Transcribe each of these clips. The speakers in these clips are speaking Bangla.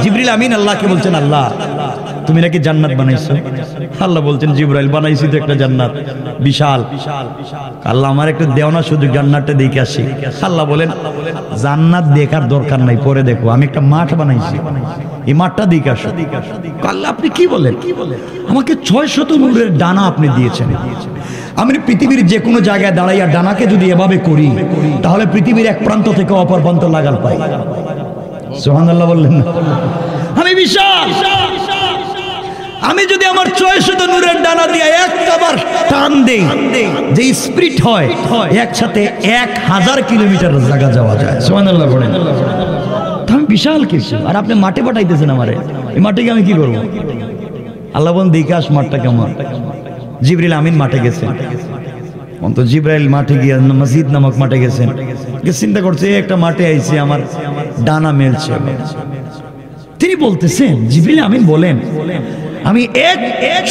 জিবরিল আমিন আল্লাহকে বলছেন, আল্লাহ তুমি নাকি জান্নাত বানাইছো? আল্লাহ বলছেন, জিবরাইল বানাইছি তো একটা জান্নাত বিশাল। আল্লাহ আমার একটু দেও না, শুধু জান্নাতটা দেখে আসি। আল্লাহ বলেন, জান্নাত দেখার দরকার নাই, পরে দেখো, আমি একটা মাঠ বানাইছি, এই মাঠটা দেখে আসো। আল্লাহ আপনি কি বলেন? আমাকে 600 নূরের ডানা আপনি দিয়েছেন। আমি পৃথিবীর যে কোনো জায়গায় দাঁড়াইয়া ডানাকে যদি এভাবে করি, তাহলে পৃথিবীর এক প্রান্ত থেকে অপর প্রান্ত লাগাল পাই। সুবহানাল্লাহ বললেন না? আমি বিশাল। আমি যদি আমার 600 নূরের ডানা দিয়ে একবার টান দেই, যে স্পিরিট হয়, একসাথে 1000 কিলোমিটার জায়গা যাওয়া যায়। সুবহানাল্লাহ বলেন। আমি বিশাল কিছু, আর আপনি মাঠে পাঠাইতেছেন আমারে, এই মাঠে গিয়ে আমি কি করবো? আল্লাহ বলেন, দেখে আস মাঠটা কেমন। জিবরিল আমিন মাঠে গেছেন। অন্ত জিবরাইল মাঠে গিয়ে মসজিদ নামক মাঠে গেছেন, চিন্তা করছে একটা মাঠে আইছে, আমার ডানা মেলছে। তিনি বলতেছেন, জিবরিল আমিন বলেন, আমি এক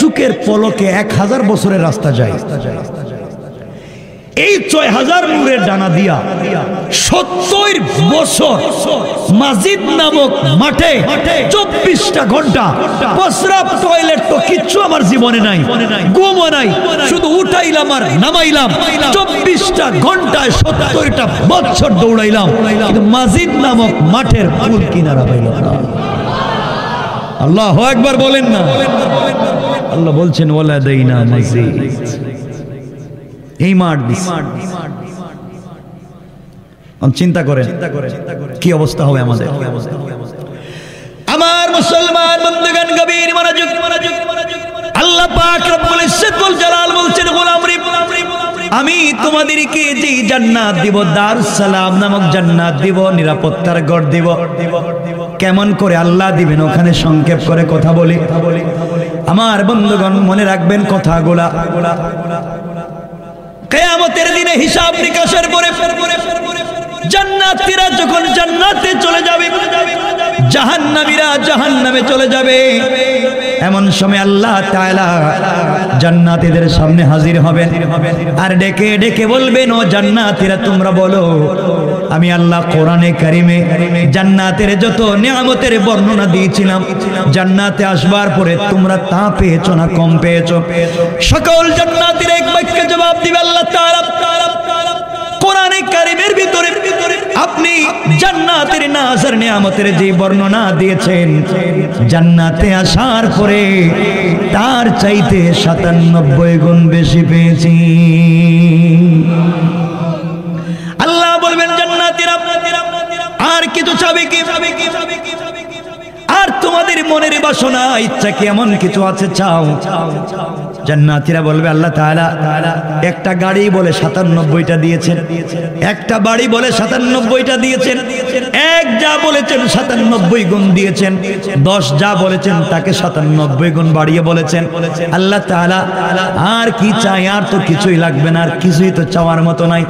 চোখের পলকে 1000 বছরের রাস্তা যাই। এই 6000 নূরের ডানা দিয়া 70 বছর মসজিদ নামক মাঠে 24টা ঘন্টা প্রস্রাব টয়লেট তো কিচ্ছু আমার জীবনে নাই, ঘুমও নাই, শুধু উঠাইলাম আর নামাইলাম। 24টা ঘন্টায় 70টা বছর দৌড়াইলাম, কিন্তু মসজিদ নামক মাঠের কুল কিনারা পাইল না। আল্লাহু আকবার বলেন না? আল্লাহ বলছেন, ওয়ালাদাইনা মসজিদ, এই মাঠ দিস। চিন্তা করেন কি অবস্থা হবে আমাদের। আমার মুসলমান বন্ধুগণ, গভীর মনোযোগ। আল্লাহ পাক রব্বুল ইজ্জত ওয়াল জালাল বলছেন, গোলাম রে, আমি তোমাদেরকে যে জান্নাত দিব, দারুস সালাম নামক জান্নাত দিব, নিরাপত্তার ঘর দিব। কেমন করে আল্লাহ দিবেন, ওখানে সংক্ষেপ করে কথা বলি। আমার বন্ধুগণ মনে রাখবেন কথাগুলা। কিয়ামতের দিনে হিসাব নিকাশের পরে জান্নাতীরা যখন জান্নাতে চলে যাবে, জাহান্নামীরা জাহান্নামে চলে যাবে, এমন সময় আল্লাহ তাআলা জান্নাতীদের সামনে হাজির হবেন আর ডেকে ডেকে বলবেন, ও জান্নাতীরা তোমরা বলো, আমি আল্লাহ কোরআনে কারিমে জান্নাতের যত নিয়ামতের বর্ণনা দিয়েছিলাম, জান্নাতে আসবার পরে তোমরা তা পেয়েছো না কম পেয়েছো? সকল জান্নাতীরা এক বাক্যে জবাব দিবে, আল্লাহ তাআলা কোরআনে কারিমের ভিতরে আপনি জান্নাতের নাজার নিয়ামতের যে বর্ণনা দিয়েছেন, জান্নাতে আসার পরে তার চাইতে 97 গুণ বেশি পেয়েছি। আল্লাহ বলবেন, জান্নাতীরা আর কিছু চাবে কি? আর তোমাদের মনের বাসনা ইচ্ছা কি এমন কিছু আছে, চাও? জান্নাতীরা বলবে, আল্লাহ তাআলা একটা গাড়ি বলে 97টা দিয়েছেন, একটা বাড়ি বলে 97টা দিয়েছেন, এক যা বলেছেন 97 গুণ দিয়েছেন, 10 যা বলেছেন তাকে 97 গুণ বাড়িয়ে বলেছেন। আল্লাহ তাআলা আর কি চাই? আর তো কিছুই লাগবে না, আর কিছুই তো চাওয়ার মতো নাই।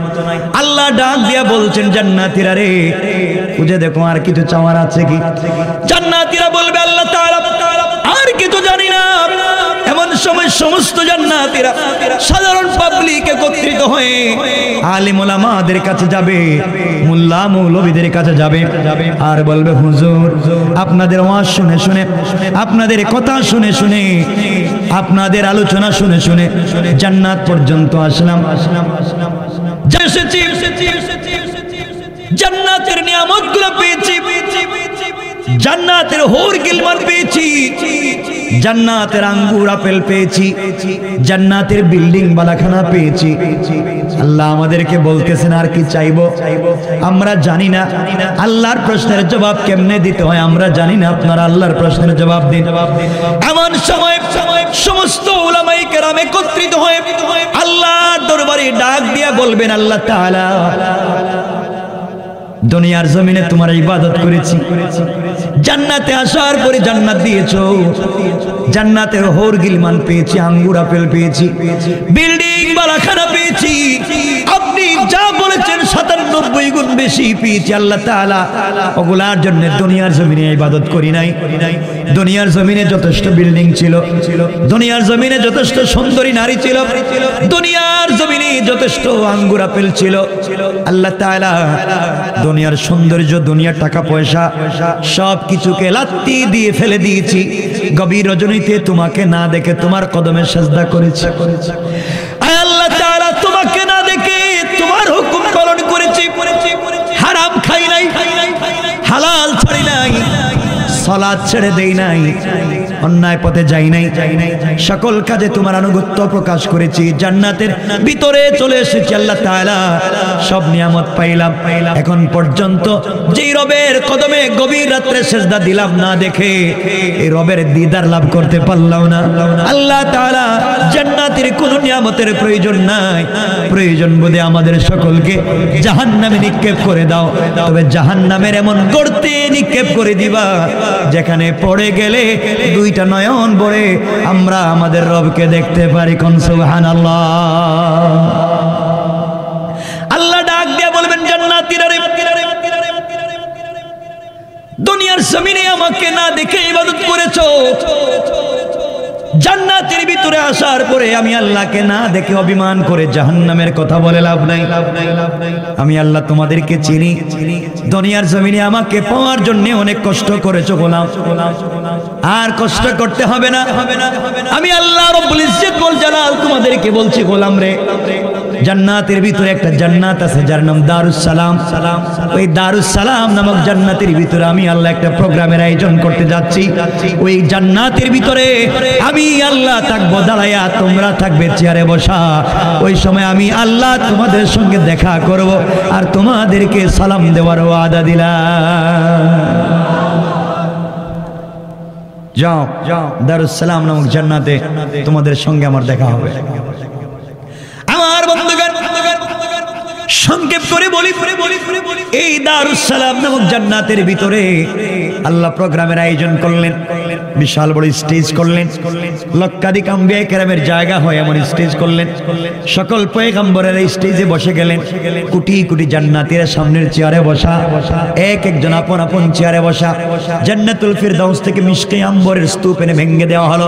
আল্লাহ ডাক দিয়া বলছেন, জান্নাতীরা রে, খুঁজে দেখো আর কিছু চাওয়ার আছে কি? জান্নাতীরা বলবে, আল্লাহ তাআলা আর কিছু জানি না। এমন সময় সমস্ত জান্নাতীরা সাধারণ পাবলিক একত্রিত হয়ে আলিম ওলামাদের কাছে যাবে, মুল্লা মৌলবীদের কাছে যাবে আর বলবে, হুজুর আপনাদের ওয়াজ শুনে শুনে, আপনাদের কথা শুনে শুনে, আপনাদের আলোচনা শুনে শুনে জান্নাত পর্যন্ত আসলাম। জান্নাতের নিয়ামতগুলো পেয়েছি, জান্নাতের হোর গিলমান পেয়েছি, জান্নাতের আঙ্গুর আপেল পেয়েছি, জান্নাতের বিল্ডিং বালাখানা পেয়েছি। আল্লাহ আমাদেরকে বলতেছেন, আর কি চাইবো? আমরা জানি না আল্লাহর প্রশ্নের জবাব কেমনে দিতে হয়, আমরা জানি না। আপনারা আল্লাহর প্রশ্নের জবাব দিন। এমন সময় সমস্ত উলামায়ে কেরাম একত্রিত হয়ে আল্লাহর দরবারে ডাক দিয়া বলবেন, আল্লাহ তাআলা দুনিয়ার জমিনে তোমার ইবাদত করেছি, জান্নাতে আসার পরে জান্নাত দিয়েছো, জান্নাতের হোর গিলমান পেয়েছি, আঙ্গুর আপেল পেয়েছি, বিল্ডিং বালাখানা পেয়েছি। আপনি যা বলেছেন 97 গুণ বেশি পেয়েছি আল্লাহ তাআলা। ওগুলার জন্য দুনিয়ার জমিনে ইবাদত করি নাই। দুনিয়ার জমিনে যথেষ্ট বিল্ডিং ছিল, দুনিয়ার জমিনে যথেষ্ট সুন্দরী নারী ছিল, দুনিয়ার জমিনে যথেষ্ট আঙ্গুর আপেল ছিল। আল্লাহ তাআলা দুনিয়ার সৌন্দর্য, দুনিয়ার টাকা পয়সা সব কিছুকে লাত্তি দিয়ে ফেলে দিয়েছি। গভীর রজনীতে তোমাকে না দেখে তোমার কদমে সিজদা করেছি। আয় আল্লাহ তাআলা, তোমাকে না দেখে তোমার হুকুম পালন করেছি। হারাম খাই নাই, হালাল ছাড়ি নাই, সালাত ছেড়ে দেই নাই, অন্যায় পথে যাই নাই, সকল কাজে তোমার আনুগত্য প্রকাশ করেছি। জান্নাতের ভিতরে চলে এসেছি আল্লাহ তাআলা, সব নিয়ামত পাইলাম। এখন পর্যন্ত যেই রবের কদমে গভীর রাত্রে সিজদা দিলাম না দেখে, এই রবের দিদার লাভ করতে পারলাম না। আল্লাহ তাআলা জান্নাতের কোনো নিয়ামতের প্রয়োজন নাই, প্রয়োজন বোধে আমাদের সকলকে জাহান্নামে নিক্ষেপ করে দাও। তবে জাহান্নামের এমন গর্তে নিক্ষেপ করে দিবা যেখানে পড়ে গেলে দুইটা নয়ন ভরে আমরা আমাদের রবকে দেখতে পারি। কোন সুবহানাল্লাহ। আল্লাহ ডাক দিয়ে বলবেন, জান্নাতীরা রে, দুনিয়ার জমিনে আমাকে না দেখে ইবাদত করেছো, জান্নাতের ভিতরে আসার পরে আমি আল্লাহকে না দেখে অভিমান করে জাহান্নামের কথা বলে লাভ নাই। আমি আল্লাহ তোমাদেরকে চিনি। দুনিয়ার জমিনে আমাকে পাওয়ার জন্য অনেক কষ্ট করেছো গোলাম, আর কষ্ট করতে হবে না। আমি আল্লাহ রব্বুল ইজ্জত ওয়াল জালাল তোমাদেরকে বলছি, গোলাম রে, জান্নাতের ভিতরে একটা জান্নাত আছে যার নাম দারুস সালাম। ওই দারুস সালাম নামক জান্নাতের ভিতরে আমি আল্লাহ একটা প্রোগ্রামের আয়োজন করতে যাচ্ছি। ওই জান্নাতের ভিতরে আমি আল্লাহ থাকবো দাঁড়ায়া, তোমরা থাকবে চেয়ারে বসা। ওই সময় আমি আল্লাহ তোমাদের সঙ্গে দেখা করব আর তোমাদেরকে সালাম দেওয়ার ওয়াদা দিলাম। যাও যাও, দারুস সালাম নামক জান্নাতে তোমাদের সঙ্গে আমার দেখা হবে। আমার বন্ধুগণ, সংক্ষেপ করে বলি, এই দারুস সালাম নামক জান্নাতের ভিতরে আল্লাহ প্রোগ্রামের আয়োজন করলেন, বিশাল বড় স্টেজ করলেন, লক্ষাধিক আম্বিয়া কেরামের জায়গা হয় এমন স্টেজ করলেন। সকল পয়গম্বরের এই স্টেজে বসে গেলেন। কোটি কোটি জান্নাতীরা সামনের চেয়ারে বসা, এক একজন আপন আপন চেয়ারে বসা। জান্নাতুল ফিরদাউস থেকে মিশকে আম্বরের স্তূপ এনে ভেঙে দেওয়া হলো।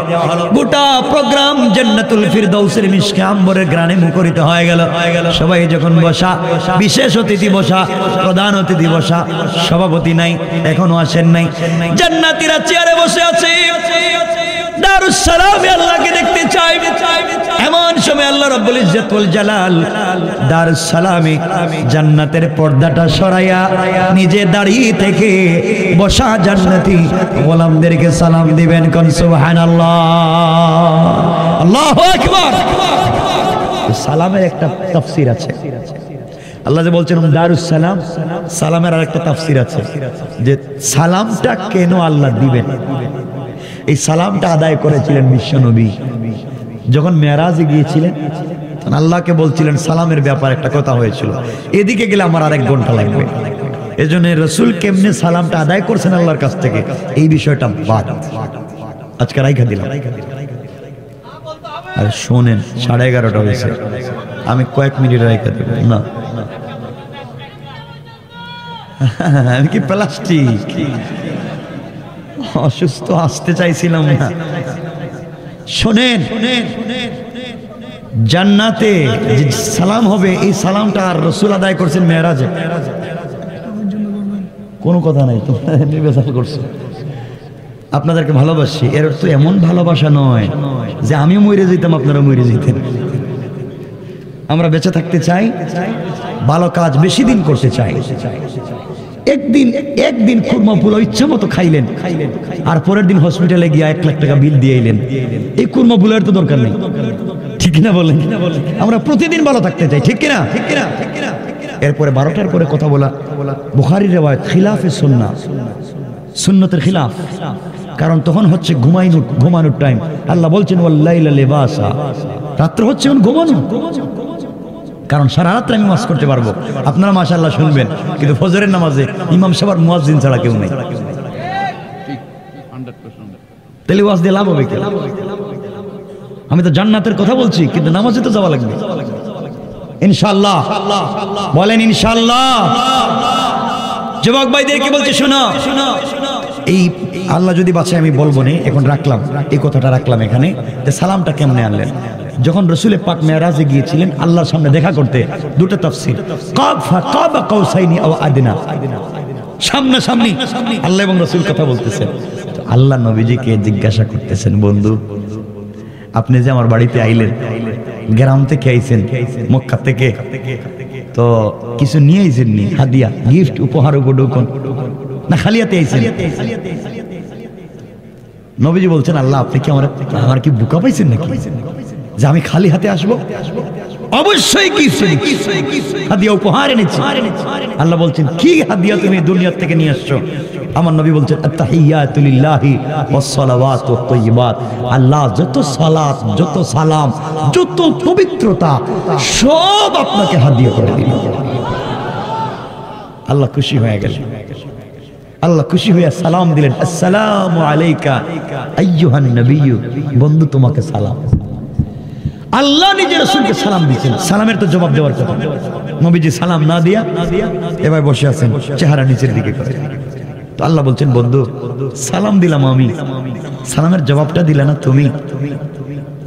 গোটা প্রোগ্রাম জান্নাতুল ফিরদাউসের মিশকে আম্বরের গ্রানে মুখরিত হয়ে গেল। সবাই যখন বসা, বিশেষ অতিথি বসা, প্রধান অতিথি বসা, সভাপতি নাই, এখনো আসেন নাই, জান্নাতীরা চেয়ারে বসে আছে। দারুস সালামে আল্লাহকে দেখতে চাই। এমন সময় আল্লাহ রাব্বুল ইজ্জত ওয়াল জালাল দারুস সালামে জান্নাতের পর্দাটা সরাইয়া নিজে দাঁড়িয়ে থেকে বসা জান্নাতি গোলামদেরকে সালাম দিবেন। কোন সুবহানাল্লাহ, আল্লাহু আকবার। সালামের একটা তাফসীর আছে। আল্লাহ যে বলছেন দারুস সালাম, সালামের আরেকটা তাফসীর আছে যে সালামটা কেন আল্লাহ দিবেন। এই সালামটা আদায় করেছিলেন বিশ্বনবী যখন মেরাজে গিয়েছিলেন, আল্লাহকে বলছিলেন সালামের ব্যাপার একটা কথা হয়েছিল, এদিকে গেলে আমার আরেক ঘন্টা লাগবে। এজন্য রাসূল কেমনে সালামটা আদায় করছেন আল্লাহর কাছ থেকে, এই বিষয়টা বাদ আজকে রাইখা দিলাম। আর শোনেন, 11:30 হয়েছে, আমি কয়েক মিনিট রাইখা দেব না। আমি কি প্লাস্টিক? অসুস্থ, আসতে চাইছিলাম না। শোনেন, জান্নাতে যে সালাম হবে, এই সালামটা আর রাসূল আদায় করছেন মেরাজে। কোনো কথা নাই, তো নির্বাচন করছে। আপনাদেরকে ভালোবাসি, এর অর্থ এমন ভালোবাসা নয় যে আমিও মরে যেতাম আপনারা মরে যেতেন। আমরা বেঁচে থাকতে চাই, ভালো কাজ বেশি দিন করতে চাই। একদিন খুরমা পোলাও ইচ্ছা মতো খাইলেন, আর পরের দিন হসপিটালে গিয়ে 1 লাখ টাকা বিল দিয়ে এলেন। এই খুরমা পোলাওয়ের তো দরকার নেই, ঠিক কিনা বলেন? আমরা প্রতিদিন ভালো থাকতে চাই, ঠিক কিনা? এরপরে 12টার পরে কথা বলা, বুখারীর রিওয়ায়াত, খিলাফে সুন্নাহ, সুন্নতের খিলাফ। কারণ তখন হচ্ছে ঘুমানোর টাইম। আল্লাহ বলছেন ওয়াল্লাইলা লিবাসা, রাত্র হচ্ছে ঘুমানো। কারণ সারা রাত্রে আমি ওয়াজ করতে পারবো, আপনারা মাশাআল্লাহ শুনবেন, কিন্তু ফজরের নামাজে ইমাম সাহেব আর মুয়াজ্জিন ছাড়া কেউ নেই। তাহলে ওয়াজ দিয়ে লাভ হবে কি? আমি তো জান্নাতের কথা বলছি, কিন্তু নামাজে তো যাওয়া লাগবে। ইনশাআল্লাহ বলেন ইনশাআল্লাহ। যুবক ভাইদেরকে বলছি শোনো, এই আল্লাহ যদি বাঁচায় আমি বলবো না, এখন রাখলাম এই কথাটা রাখলাম এখানে, যে সালামটা কেমনে আনলেন। যখন রাসূল পাক মেরাজে গিয়েছিলেন আল্লাহর সামনে দেখা করতে, দুটো তাফসীর, কাবা কাউসাইনি আও আদনা, সামনাসামনি আল্লাহ এবং রাসূল কথা বলতেছেন। আল্লাহ নবীজিকে জিজ্ঞাসা করতেছেন, বন্ধু আপনি যে আমার বাড়িতে আইলেন, গ্রাম থেকে আইছেন, মক্কা থেকে, তো কিছু নিয়ে আইছেন নি? হাদিয়া, গিফট, উপহার, উপঢৌকন, না খালি হাতে আইছেন? নবীজি বলছেন, আল্লাহ আপনি কি আমার কি বোকা পাইছেন নাকি যে আমি খালি হাতে আসবো? অবশ্যই হাদিয়া, উপহার এনেছি। আল্লাহ বলছেন, কি হাদিয়া তুমি দুনিয়া থেকে নিয়ে আসছো? আমার নবী বলছেন, আত্তাহিয়াতু লিল্লাহি ওয়াস সালাওয়াতু তাইয়্যিবাত, আল্লাহ যত সালাত, যত সালাম, যত পবিত্রতা সব আপনাকে হাদিয়া করে দিল। আল্লাহ খুশি হয়ে গেলেন। আল্লাহ খুশি হয়ে সালাম দিলেন, আসসালামু আলাইকা আইয়ুহান নবিয়্যু, বন্ধু তোমাকে সালাম। আল্লাহ নিজের রাসূলকে সালাম দিয়েছেন, সালামের তো জবাব দেওয়ার কথা। নবীজি সালাম না দিয়া এবার বসে আছেন, চেহারা নিচের দিকে করে। তো আল্লাহ বলছেন, বন্ধু সালাম দিলাম আমি, সালামের জবাবটা দিলে না তুমি,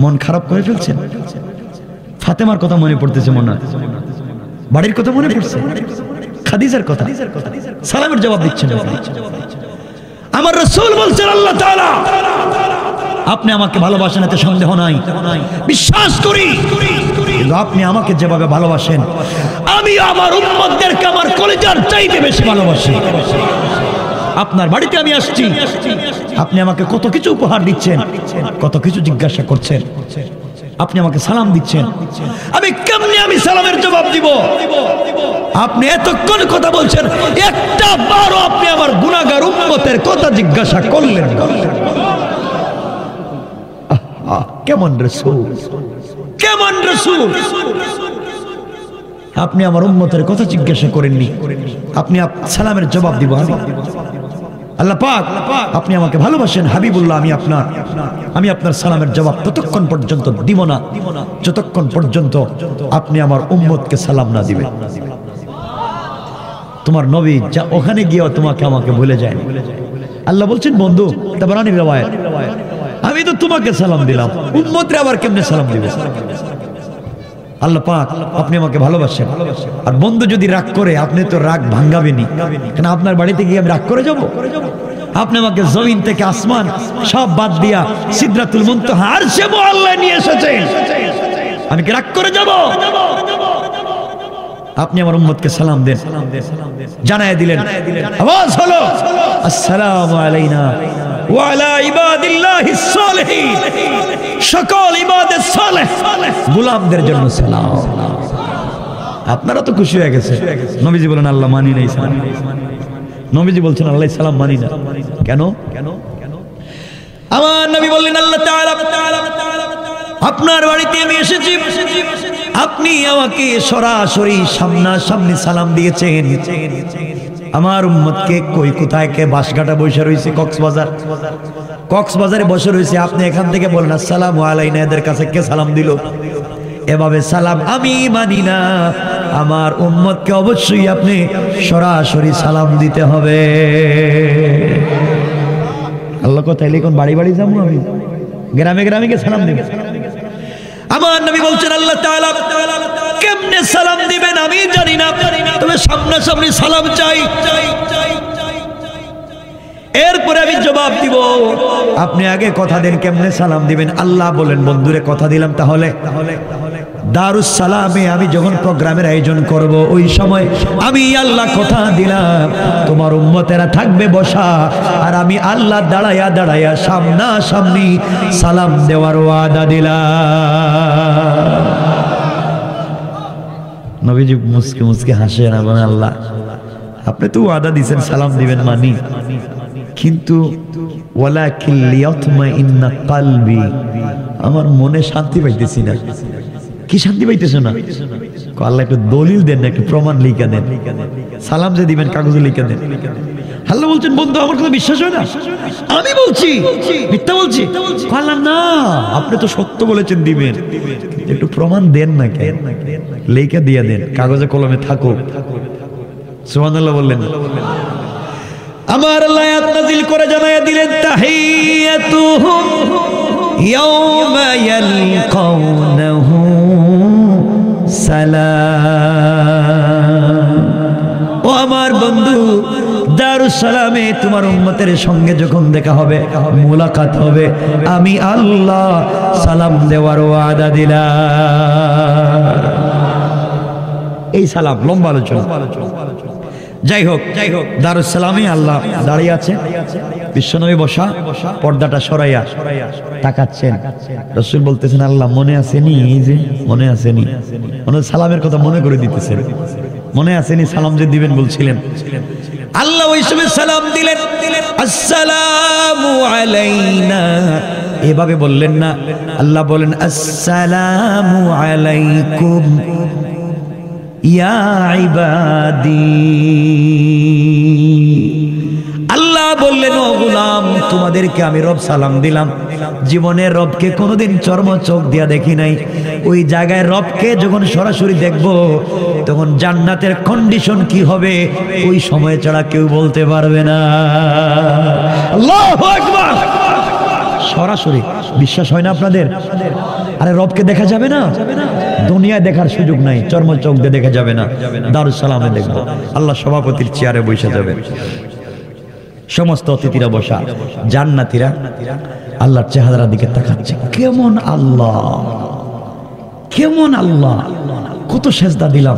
মন খারাপ করে ফেলছেন? ফাতেমার কথা মনে পড়তেছে, মনে হয় বাড়ির কথা মনে পড়ছে, খাদিজার কথা, সালামের জবাব দিচ্ছেন। আমার রাসূল বলছেন, আল্লাহ তাআলা আপনি আমাকে ভালোবাসেন এতে সন্দেহ নাই, বিশ্বাস করি, কিন্তু আপনি আমাকে যেভাবে ভালোবাসেন আমি আমার উম্মতদেরকে আমার কলিজার চাইতে বেশি ভালোবাসি। আপনার বাড়িতে আমি আসছি, আপনি আমাকে কত কিছু উপহার দিচ্ছেন, কত কিছু জিজ্ঞাসা করছেন, আপনি আমাকে সালাম দিচ্ছেন, আমি কেমনে আমি সালামের জবাব দিব? আপনি এতক্ষণ কথা বলছেন, একটা বারও আপনি আমার গুনাহগার উম্মতের কথা জিজ্ঞাসা করলেন না। কেমন রাসূল, কেমন রাসূল! আপনি আমার উম্মতের কথা জিজ্ঞাসা করেননি, আপনি সালামের জবাব দিব আমি। আল্লাহ পাক আপনি আমাকে ভালোবাসেন হাবিবুল্লাহ, আমি আপনার সালামের জবাব ততক্ষণ পর্যন্ত দিব না যতক্ষণ পর্যন্ত আপনি আমার উম্মতকে সালাম না দিবেন। তোমার নবী যা ওখানে গিয়ে তোমাকে আমাকে ভুলে যায়। আল্লাহ বলছেন, বন্ধু তাবরানী riwayat, আমি তো তোমাকে সালাম দিলাম, উম্মতরে আবার কেমনে সালাম দিবে? আল্লাহ পাক আপনি আমাকে ভালোবাসেন, আর বন্ধু যদি রাগ করে আপনি তো রাগ ভাঙাবেনি, কেন আপনার বাড়িতে গিয়ে আমি রাগ করে যাব? আপনি আমাকে জমিন থেকে আসমান সব বাদ দিয়া সিদরাতুল মুনতাহা আরশে মুআল্লা নিয়ে এসেছেন, আমি কি রাগ করে যাব? আপনি আমার উম্মতকে সালাম দেন, জানায় দিলেন, আওয়াজ হলো, আসসালামু আলাইনা ওয়া আলা ইবাদিল্লাহিস সালিহিন, সকল ইবাদের সালেহ গোলামদের জন্য সালাম। আপনারা তো খুশি হয়ে গেছে। নবীজি বলেন, আল্লাহ মানি নাই সালাম। নবীজি বলছেন, আল্লাহ সালাম মানি না। কেন? আমার নবী বললেন, আল্লাহ তাআলা আপনার বাড়িতে আমি এসেছি, আপনি আমাকে সরাসরি সামনাসামনি সালাম দিয়েছেন। আমার উম্মতকে কই কোথায় কে বাসঘাটা বসে রয়েছে, কক্সবাজারে বসে রয়েছে, আপনি এখান থেকে বলেন আসসালামু আলাইনা, এদের কাছে কে সালাম দিল? এভাবে সালাম আমি মানি না। আমার উম্মতকে অবশ্যই আপনি সরাসরি সালাম দিতে হবে। আল্লাহ কোথায় লিখুন, বাড়ি বাড়ি যাবো আমি, গ্রামে গ্রামে কে সালাম দেব? আমার নবী বলছেন, আল্লাহ তাআলা কেমনে সালাম দিবেন আমি জানি না, তবে সামনাসামনি সালাম চাই, এরপরে আমি জবাব দিব। আপনি আগে কথা দেন কেমনে সালাম দিবেন। আল্লাহ বলেন, বন্ধুরে কথা দিলাম, তাহলে দারুস সালামে আমি যখন প্রোগ্রামের আয়োজন করব, ওই সময় আমি আল্লাহ কথা দিলাম তোমার উম্মতেরা থাকবে বসা, আর আমি আল্লাহ দাঁড়ায়া দাঁড়ায়া সামনাসামনি সালাম দেওয়ার ওয়াদা দিলাম। নবীজি মুস্কি মুস্কি হাসেন, বলেন, আল্লাহ আপনি তো ওয়াদা দিয়েছেন সালাম দিবেন মানি, কিন্তু ওয়ালাকিন লিয়াতমাইন্না কলবি, আমার মনে শান্তি পাইতেছি না। কি শান্তি পাইতেছ না? আল্লাহ একটু দলিল দেন, একটু প্রমাণ লিখে দেন, সালাম যে দিবেন কাগজে লিখে দেন। আল্লাহ বলছেন বন্ধু আমার কথা বিশ্বাস হয় না, আমি বলছি মিথ্যা বলছি? আল্লাহ না, আপনি তো সত্য বলেছেন দিবেন, একটু প্রমাণ দেন না, কেন লেখা দিয়ে দেন, কাগজে কলমে থাকুক। সুবহানাল্লাহ বললেন। আমার আল্লাহ আয়াত নাযিল করে জানায়া দিলেন তাহিয়াতুহুম ইয়াওমা ইয়ালকাউনাহু সালাম। ও আমার বন্ধু, দারুস সালামে তোমার উম্মতের সঙ্গে যখন দেখা হবে, মুলাকাত হবে, আমি আল্লাহ সালাম দেওয়ার ওয়াদা দিলাম। এই সালাম লম্বা আলোচনা। যাই হোক দারুস সালামে আল্লাহ দাঁড়িয়ে আছে, বিশ্বনবী বসা, পর্দাটা সরাইয়া তাকাচ্ছেন। রাসূল বলতেছেন আল্লাহ মনে আসেনি, এই যে মনে আসেনি, সালামের কথা মনে করে দিতেছেন, মনে আসেনি সালাম যে দিবেন বলছিলেন। আল্লাহ ওই সময় সালাম দিলেন, আসসালামু আলাইনা, এভাবে বললেন না, আল্লাহ বলেন আসসালামু আলাইকুম ইয়া ইবাদি। আল্লাহ বললেন ও গোলাম, তোমাদেরকে আমি রব সালাম দিলাম। জীবনে রবকে কোনোদিন চর্ম চোখ দিয়া দেখি নাই, ওই জায়গায় রবকে যখন সরাসরি দেখব তখন জান্নাতের কন্ডিশন কি হবে ওই সময় ছাড়া কেউ বলতে পারবে না। আল্লাহু আকবার। সরাসরি বিশ্বাস হয় না আপনাদের? আরে রবকে দেখা যাবে না, দুনিয়ায় দেখার সুযোগ নাই, চর্ম চোখ দিয়ে দেখা যাবে না, দারুস সালামে দেখব। আল্লাহ সভাপতির চেয়ারে বসে যাবে, সমস্ত অতিথিরা বসা, জান্নাতীরা আল্লাহর চেহারার দিকে তাকাচ্ছে, কেমন আল্লাহ, কেমন আল্লাহ, কত সেজদা দিলাম।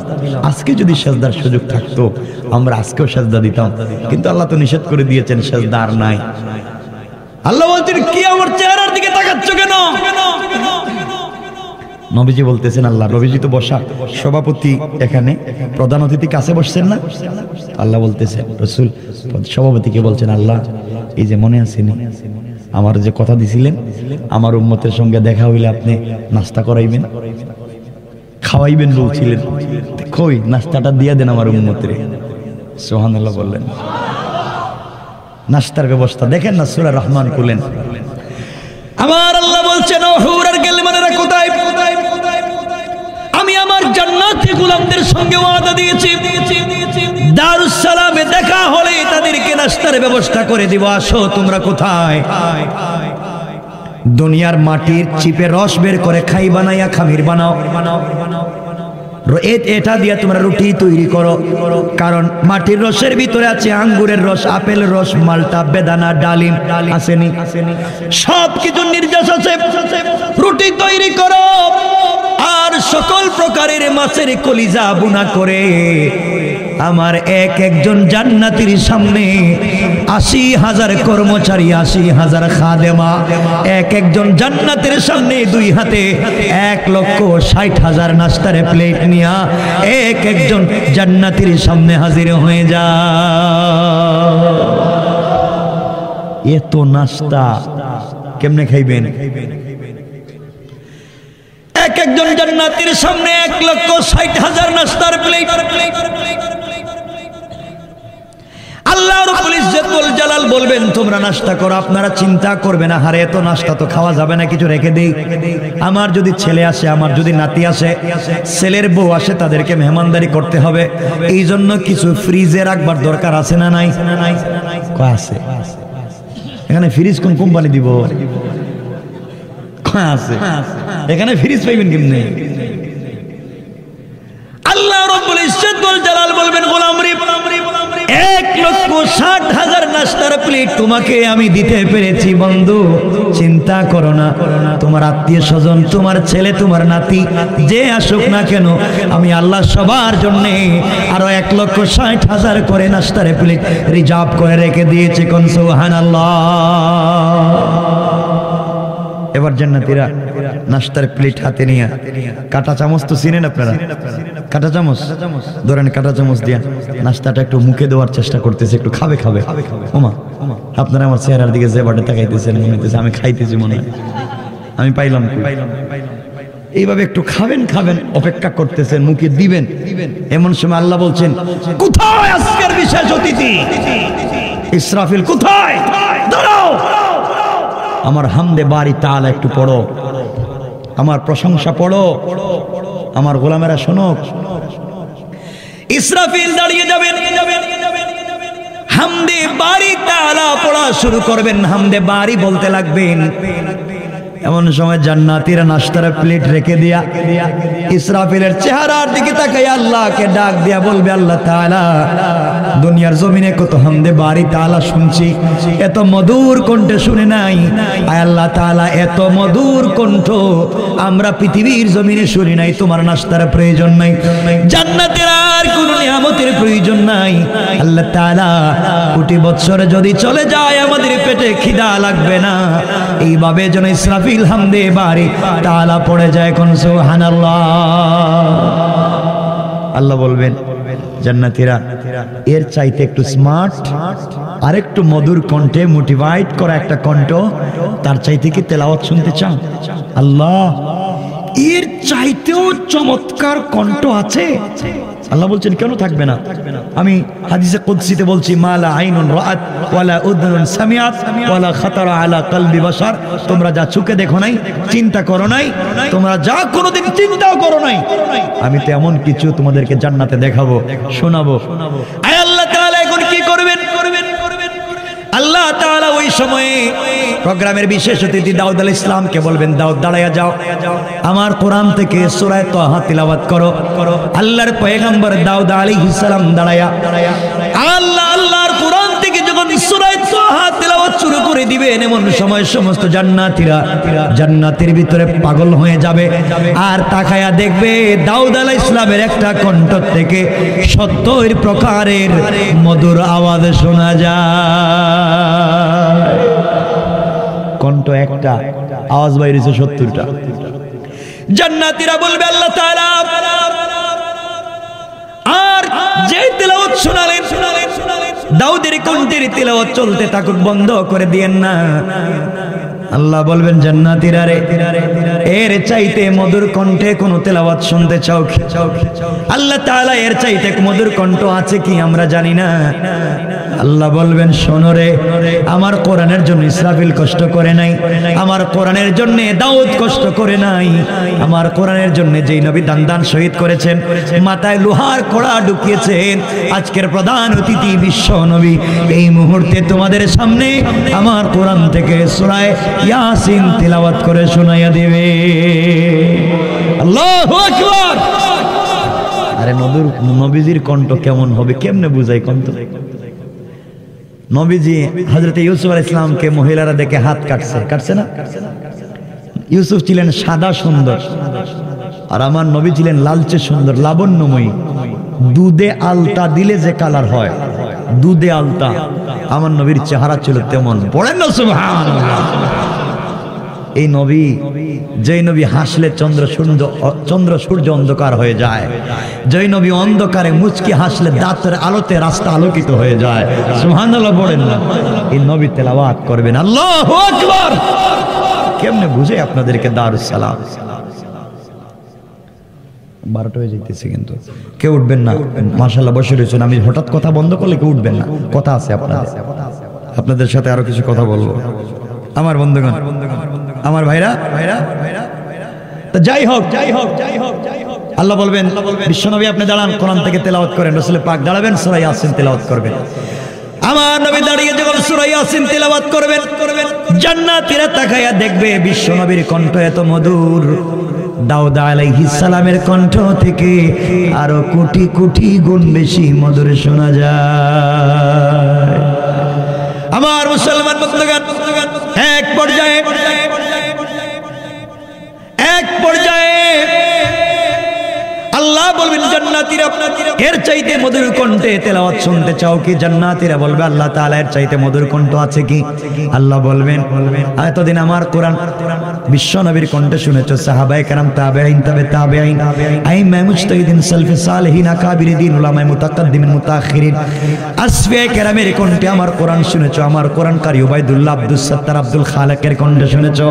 আজকে যদি সেজদার সুযোগ থাকতো আমরা আজকেও সেজদা দিতাম, কিন্তু আল্লাহ তো নিষেধ করে দিয়েছেন, সেজদা আর নাই। আল্লাহ বলছেন কি আমার চেহারার দিকে তাকাচ্ছ কেন? নবীজি বলতেছেন আল্লাহ, নবীজি তো বসা, সভাপতি এখানে, প্রধান অতিথি কাছে বসছেন না? আল্লাহ বলতেছেন, রাসূল সভাপতিকে বলছেন আল্লাহ এই যে মনে আসেনি আমার যে কথা দিছিলেন, আমার উম্মতের সঙ্গে দেখা হইলে আপনি নাস্তা করাইবেন, খাওয়াইবেন বলছিলেন, কই নাস্তাটা দিয়ে দেন আমার উম্মতের। সুবহানাল্লাহ বললেন। নাস্তার ব্যবস্থা দেখেন না, সূরা রহমান খুলেন, আমার আল্লাহ বলছেন ও হুরের গেলমানেরা কোথায়, আমি আমার জান্নাতি গোলামদের সঙ্গে ওয়াদা দিয়েছি, দারুস সালামে দেখা হলে তাদেরকে নাস্তার ব্যবস্থা করে দিব। আসো তোমরা কোথায়? দুনিয়ার মাটির চিপে রস বের করে খাই বানাইয়া খামির বানাও, এটা দিয়ে তোমরা রুটি তৈরি করো, কারণ মাটির রসের ভিতরে আছে আঙ্গুরের রস, আপেল রস, মালটা, বেদানা, ডালিম আসেনি, সব কিছু নির্যাস আছে। রুটি তৈরি করো আর সকল প্রকারের মাছের কলিজা বুনা করে আমার এক একজন জান্নাতীর সামনে ৮০,০০০ কর্মচারী, ৮০,০০০ খাদেমা, এক একজন জান্নাতের সামনে দুই হাতে ১,৬০,০০০ নাস্তার প্লেট নিয়া এক একজন জান্নাতীর সামনে হাজির হয়ে যা। এত নাস্তা কেমনে খাইবেন? এক একজন জান্নাতীর সামনে ১,৬০,০০০ নাস্তার প্লেট। আল্লাহ রাব্বুল ইজ্জত ওয়াল জালাল বলবেন তোমরা নাস্তা করো, আপনারা চিন্তা করবে না হারে এত নাস্তা তো খাওয়া যাবে না, কিছু রেখে দেই। আমার যদি ছেলে আসে, আমার যদি নাতি আসে, ছেলের বউ আসে, তাদেরকে মেহমানদারি করতে হবে, এই জন্য কিছু ফ্রিজে রাখবার দরকার আছে না নাই? আছে। এখানে ফ্রিজ কোন কোম্পানি দিব? আছে। এখানে ফ্রিজ পাইবেন কেমনে? আল্লাহ রাব্বুল ইজ্জত ওয়াল জালাল বলবেন গোলাম রে ১,৬০,০০০ নাস্তার প্লেট তোমাকে আমি দিতে পেরেছি বন্ধু, চিন্তা করো না, তোমার আত্মীয় স্বজন, তোমার ছেলে, তোমার নাতি যে আসুক না কেন, আমি আল্লাহ সবার জন্য আরো ১,৬০,০০০ করে নাস্তার প্লেট রিজার্ভ করে রেখে দিয়েছে। কোন সুবহানাল্লাহ। এবার জান্নাতীরা নাস্তার প্লেট হাতে নিয়ে, কাঁটা চামচ তো চিনেন আপনারা, কাঁটা চামচ ধরেন, কাঁটা চামচ দিয়া নাস্তাটা একটু মুখে দেওয়ার চেষ্টা করতেছে, একটু খাবে খাবে। ওমা আপনারা আমার চেহারার দিকে যে বাটে তাকাইতেছেন, মনে হইতেছে আমি খাইতেছি, মনে হয় আমি পাইলাম। এইভাবে একটু খাবেন খাবেন অপেক্ষা করতেছেন, মুখে দিবেন। এমন সময় আল্লাহ বলছেন কোথায় আজকের বিশেষ অতিথি? ইসরাফিল কোথায়, দাঁড়াও, আমার হামদে বারি তাআলা একটু পড়ো, আমার প্রশংসা পড়ো, আমার গোলামেরা শোনো। ইসরাফিল দাঁড়িয়ে যাবেন, হামদে বারি তাআলা পড়া শুরু করবেন, হামদে বারি বলতে লাগবেন। এমন সময় জান্নাতীরা নাশতার প্লেট রেখে দিয়া ইসরাফিলের চেহারার দিকে তাকাই আল্লাহকে ডাক দিয়া বলবে, আল্লাহ তাআলা, দুনিয়ার জমিনে কত হামদে বারি তাআলা শুনছি, এত মধুর কণ্ঠে শুনে নাই। আয় আল্লাহ তাআলা, এত মধুর কণ্ঠ আমরা পৃথিবীর জমিনে শুনি নাই। তোমার নাশতার প্রয়োজন নাই, জান্নাতের আর কোনো নিয়ামতের প্রয়োজন নাই। আল্লাহ তাআলা, কোটি বছর যদি চলে যায় আমাদের পেটে খিদা লাগবে না। এইভাবে যেন ইসরাফিল হামদে বারি তাআলা পড়ে যায়। কোন সুবহানাল্লাহ। আল্লাহ বলবেন, জান্নাতীরা এর চাইতে একটু স্মার্ট আর একটু মধুর কণ্ঠে মোটিভেট করা একটা কণ্ঠ, তার চাইতে কি তেলাওয়াত শুনতে চান? আল্লাহ, এর চাইতেও চমৎকার কণ্ঠ আছে? আল্লাহ বলছেন, কেন থাকবে না? আমি হাদিসে কুদসিতে বলছি, মালা আইনুন রাআত ওয়ালা উযনুন সামিআত ওয়ালা খাতারা আলা কলবি বাশার। তোমরা যা চোখে দেখো নাই, চিন্তা করো নাই, তোমরা যা কোনোদিন চিন্তাও করো নাই, আমি তো এমন কিছু তোমাদেরকে জান্নাতে দেখাবো, শোনাবো। আয় আল্লাহ তাআলা এখন কি করবেন? আল্লাহ তাআলা ওই সময়ে প্রোগ্রামের বিশেষ অতিথি দাউদ আলাইহিস সালামকে বলবেন, দাউদ দাঁড়ায়া যাও, আমার কোরআন থেকে সূরা তাহা তিলাওয়াত করো। আল্লাহর পয়গম্বর দাউদ আলাইহিস সালাম দাঁড়ায়া আল্লাহর কোরআন থেকে যখন সূরা তাহা তিলাওয়াত শুরু করে দিবেন, এমন সময় সমস্ত জান্নাতীরা জান্নাতের ভিতরে পাগল হয়ে যাবে আর তাকায়া দেখবে দাউদ আলাইহিস সালামের একটা কণ্ঠ থেকে 70 প্রকারের মধুর আওয়াজ শোনা যায়। কণ্ঠ একটা, আওয়াজ বাইরেছে 70টা। জান্নাতীরা বলবে, আল্লাহ তাআলা, আর যে তেলাওয়াত শোনালেন দাউদের কণ্ঠের তেলাওয়াত চলতে থাকুক, বন্ধ করে দিয়েন না। আল্লাহ বলবেন, জান্নাতীরা রে, এর চাইতে মধুর কণ্ঠে কোন তেলাওয়াত শুনতে চাও কি? আল্লাহ তাআলা, এর চাইতে মধুর কণ্ঠ আছে কি আমরা জানি না। আল্লাহ বলবেন, শোনো রে, আমার কোরআনের জন্য ইসরাফিল কষ্ট করে নাই, আমার কোরআনের জন্য দাউদ কষ্ট করে নাই, আমার কোরআনের জন্য যেই নবী দান শহীদ করেছেন, মাথায় লোহার কড়া ঢুকিয়েছেন, আজকের প্রধান অতিথি বিশ্ব নবী এই মুহূর্তে তোমাদের সামনে আমার কোরআন থেকে সূরা ইয়াসিন তিলাওয়াত করে শোনাইয়া দিবে। আল্লাহু আকবার। আরে নবীজির কণ্ঠ কেমন হবে, কেমনে বুঝাই কণ্ঠ? নবীজি হযরত ইউসুফ আলাইহিস সালামকে মহিলারা দেখে হাত কাটছে না? ইউসুফ ছিলেন সাদা সুন্দর, আর আমার নবী ছিলেন লালচে সুন্দর, লাবণ্যময়ী। দুধে আলতা দিলে যে কালার হয়, দুধে আলতা, আমার নবীর চেহারা ছিল তেমন। পড়েন না সুবহানাল্লাহ। এই নবী, যেই নবী হাসলে চন্দ্র সূর্য অন্ধকার হয়ে যায়, যেই নবী অন্ধকারে মুচকি হাসলে দাঁতের আলোতে রাস্তা আলোকিত হয়ে যায়। সুবহানাল্লাহ পড়েন না। এই নবী তেলাওয়াত করবেন। আল্লাহু আকবার। কেমনে বুঝে আপনাদেরকে দারুস সালাম? 12টা হয়ে যাইতেছে, কিন্তু কেউ উঠবেন না। মাশাআল্লাহ বসে রয়েছেন, আমি হঠাৎ কথা বন্ধ করলে কেউ উঠবেন না। কথা আছে আপনাদের সাথে আরো কিছু কথা বলবো। আমার বন্ধুগণ, আমার ভাইরা, তো যাই হোক, আল্লাহ বলবেন, বিশ্বনবী আপনি দাঁড়ান, কোরআন থেকে তেলাওয়াত করেন। রাসূল পাক দাঁড়াবেন, সূরা ইয়াসিন তেলাওয়াত করবেন। আমার নবী দাঁড়িয়ে যখন সূরা ইয়াসিন তেলাওয়াত করবেন, জান্নাতীরা তাকায়া দেখবে বিশ্বনবীর কণ্ঠ এত মধুর, দাউদ আলাইহিস সালামের কণ্ঠ থেকে আরো কোটি কোটি গুণ বেশি মধুর শোনা যায়। আমার মুসলমান বন্ধুগণ, এক পর্যায়ে আল্লাহ বলবেন, জান্নাতীরা এর চাইতে মধুর কণ্ঠে তেলাওয়াত শুনতে চাও কি? জান্নাতীরা বলবে, আল্লাহ তাআলা এর চাইতে মধুর কণ্ঠ আছে কি? আল্লাহ বলবেন, এতদিন আমার কোরআন বিশ্ব নবীর কণ্ঠে শুনেছো, সাহাবায়ে কেরাম, তাবেঈন, তাবেঈন, আইম্মায়ে মুজতাহিদিন, সালফে সালেহিন, আকাবিরিন, উলামায়ে মুতাকাদ্দিমিন, মুতাআখিরিন, আসফিয়ায়ে কেরামের কণ্ঠে আমার কোরআন শুনেছো। আমার কোরআন কারি উবাইদুল্লাহ, আব্দুস সাত্তার, আব্দুল খালেকের কণ্ঠে শুনেছো।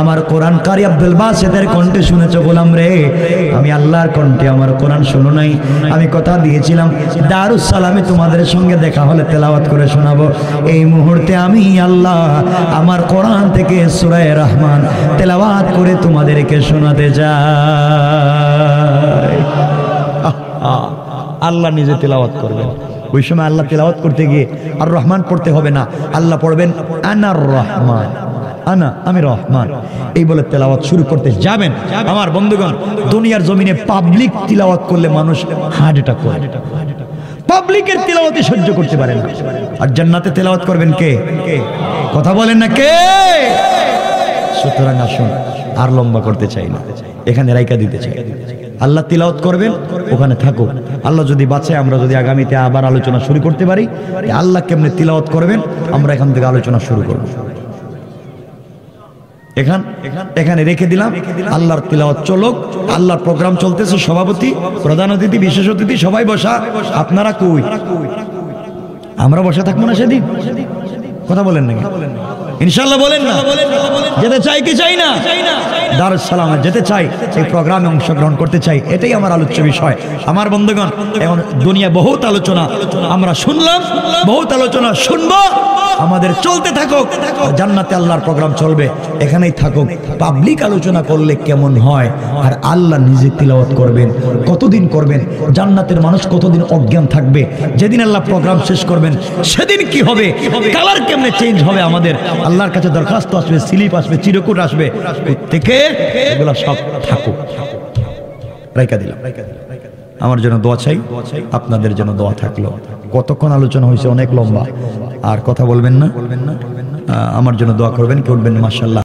আমার কোরআন কারি আব্দুল বাসিতের কণ্ঠে শুনেছো। গোলাম রে, আমি আল্লাহর কণ্ঠে আমার কোরআন শুনো নাই, আমি কত কথা দিয়েছিলাম দারুস সালামে তোমাদের সঙ্গে দেখা হলে তেলাওয়াত করে শোনাবো। এই মুহূর্তে আমি আল্লাহ আমার কোরআন থেকে সূরা রহমান তেলাওয়াত করে তোমাদেরকে শোনাতে চাই। আল্লাহ নিজে তেলাওয়াত করবেন। ওই সময় আল্লাহ তেলাওয়াত করতে গিয়ে আর রহমান পড়তে হবে না, আল্লাহ পড়বেন আনার রহমান, আনা আমি রহমান, এই বলে তেলাওয়াত শুরু করতে যাবেন। আমার বন্ধুগণ, দুনিয়ার জমিনে পাবলিক তিলাওয়াত করলে মানুষ হার্ট অ্যাটাক করে, পাবলিকের তেলাওয়াতে সহ্য করতে পারে না। আর জান্নাতে তেলাওয়াত করবেন কে? কথা বলেন না কে? সুতরাং আসুন, আর লম্বা করতে চাই না, এখানে রাইকা দিতে চাই। আল্লাহ তিলাওয়াত করবেন, ওখানে থাকো। আল্লাহ যদি বাঁচায়, আমরা যদি আগামীতে আবার আলোচনা শুরু করতে পারি আল্লাহ কেমনে তিলাওয়াত করবেন, আমরা এখান থেকে আলোচনা শুরু করব। এখানে রেখে দিলাম, আল্লাহর তিলাওয়াত চলুক। আল্লাহর প্রোগ্রাম চলতেছে, সভাপতি, প্রধান অতিথি, বিশেষ অতিথি সবাই বসা। আপনারা কই? আমরা বসে থাকবো না সেদিন? কথা বলেন নাকি? ইনশাআল্লাহ বলেন না? যেতে চাই কি চাই না? দারুস সালামে যেতে চাই, এই প্রোগ্রামে অংশগ্রহণ করতে চাই, এটাই আমার আলোচ্য বিষয়। আমার বন্ধুগণ, এখন দুনিয়া বহুত আলোচনা আমরা শুনলাম, বহুত আলোচনা শুনবো, আমাদের চলতে থাকুক। জান্নাতে আল্লাহর প্রোগ্রাম চলবে, এখানেই থাকুক। পাবলিক আলোচনা করলে কেমন হয়? আর আল্লাহ নিজে তিলাওয়াত করবেন, কতদিন করবেন? জান্নাতের মানুষ কতদিন অজ্ঞান থাকবে? যেদিন আল্লাহ প্রোগ্রাম শেষ করবেন সেদিন কি হবে? কালার কেমনে চেঞ্জ হবে? আমাদের আল্লাহর কাছে দরখাস্ত আসবে, স্লিপ আসবে, চিরকুট আসবে, থেকে এগুলো সব থাকুক। রাইকা দিলাম। আমার জন্য দোয়া চাই, আপনাদের জন্য দোয়া থাকলো। কতক্ষণ আলোচনা হয়েছে, অনেক লম্বা, আর কথা বলবেন না। আমার জন্য দোয়া করবেন, কি উঠবেন মাশাআল্লাহ।